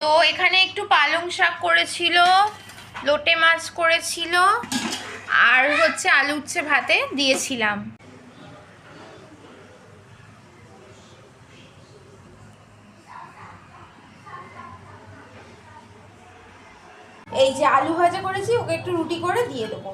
তো এখানে একটু পালং শাক করেছিল, লোটে মাছ করেছিল, আর হচ্ছে আলু উচ্ছে ভাতে দিয়েছিলাম। এই যে আলু ভাজা করেছি, ওকে একটু রুটি করে দিয়ে দেবো।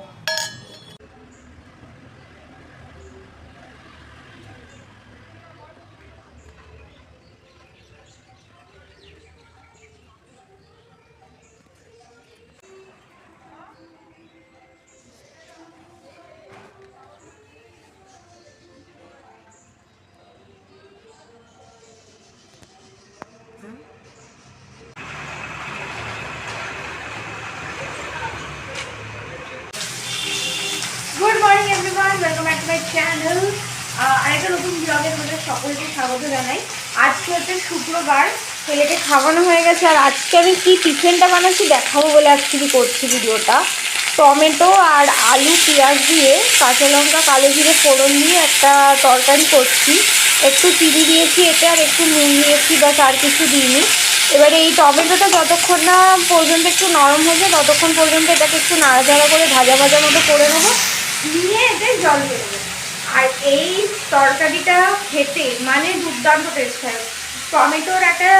Good morning everyone, welcome back to my channel. আরেকটা নতুন ব্লগে তোমাদের সকলকে স্বাগত জানাই। আজকে হচ্ছে শুক্রবার, ছেলেকে খাওয়ানো হয়ে গেছে। আর আজকে আমি কি টিফিনটা বানাচ্ছি দেখাবো বলে অ্যাকচুয়ালি করছি ভিডিওটা। টমেটো আর আলু পেঁয়াজ দিয়ে কাঁচা লঙ্কা কালো জিরে ফোড়ন দিয়ে একটা তরকারি করছি। একটু চিনি দিয়েছি এতে, আর একটু নুন দিয়েছি, বাস আর কিছু দিইনি। এবারে এই টমেটোটা যতক্ষণ না পর্যন্ত একটু নরম হয়ে যায় ততক্ষণ পর্যন্ত এটাকে একটু নাড়াচাড়া করে ভাজা ভাজা মতো করে নেবো, নিয়ে এতে জল দিয়ে দেবো। আর এই তরকারিটা খেতে মানে দুর্দান্ত টেস্ট হয়। টমেটোর একটা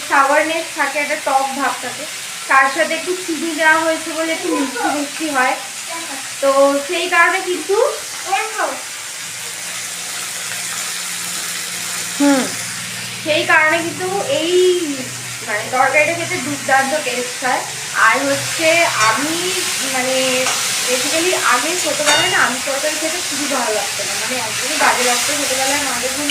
সাওয়ারনেস থাকে, একটা টক ভাব থাকে, তার সাথে একটু চিনি দেওয়া হয়েছে বলে একটু মিষ্টি মিষ্টি হয়। তো সেই কারণে কিন্তু সেই কারণে কিন্তু এই মানে তরকারিটা খেতে দুর্দান্ত টেস্ট হয়। আর হচ্ছে আমি মানে বেসিক্যালি আগে ছোটোবেলায় না আমি তরকারি খেতে খুবই ভালো লাগতো না, মানে একদমই বাজে লাগতো। ছোটোবেলায় মা যখন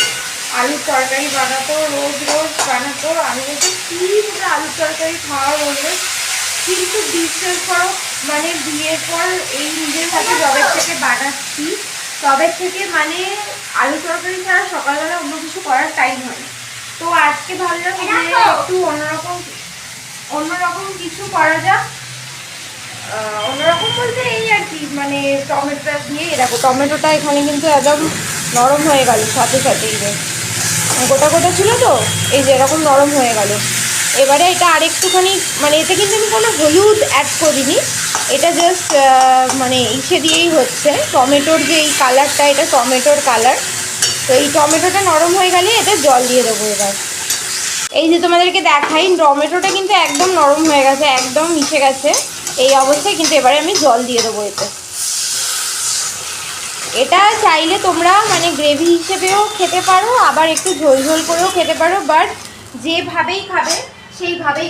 আলুর তরকারি বানাতো, রোজ রোজ বানাতো, আমি বলতো কী করে আলুর তরকারি খাওয়া বলবে। কিন্তু বিশ্বাস করো, মানে বিয়ের পর এই নিজের হাতে জবের থেকে বানাচ্ছি, তবের থেকে মানে আলু তরকারি ছাড়া সকালবেলা অন্য কিছু করার টাইম হয় না। তো আজকে ভাবলাম যে একটু অন্যরকম কিছু করা যাক। অন্যরকম বলতে এই আর কি, মানে টমেটোটা দিয়ে দেখো, টমেটোটা এখানে কিন্তু একদম নরম হয়ে গেল সাথে সাথে। এই যে গোটা গোটা ছিল তো, এই যে এরকম নরম হয়ে গেল। এবারে এটা আরেকটুখানি, মানে এতে কিন্তু আমি কোনো হলুদ অ্যাড করিনি, এটা জাস্ট মানে ইসে দিয়েই হচ্ছে। টমেটোর যে এই কালারটা, এটা টমেটোর কালার। তো এই টমেটোটা নরম হয়ে গেলে এতে জল দিয়ে দেবো এবার। এই যে তোমাদেরকে দেখাই, টমেটোটা কিন্তু একদম নরম হয়ে গেছে, একদম মিশে গেছে। এই অবস্থায় কিন্তু এবারে আমি জল দিয়ে দেবো এতে। এটা চাইলে তোমরা মানে গ্রেভি হিসেবেও খেতে পারো, আবার একটু ঝোল ঝোল করেও খেতে পারো, বাট যেভাবেই খাবে সেইভাবেই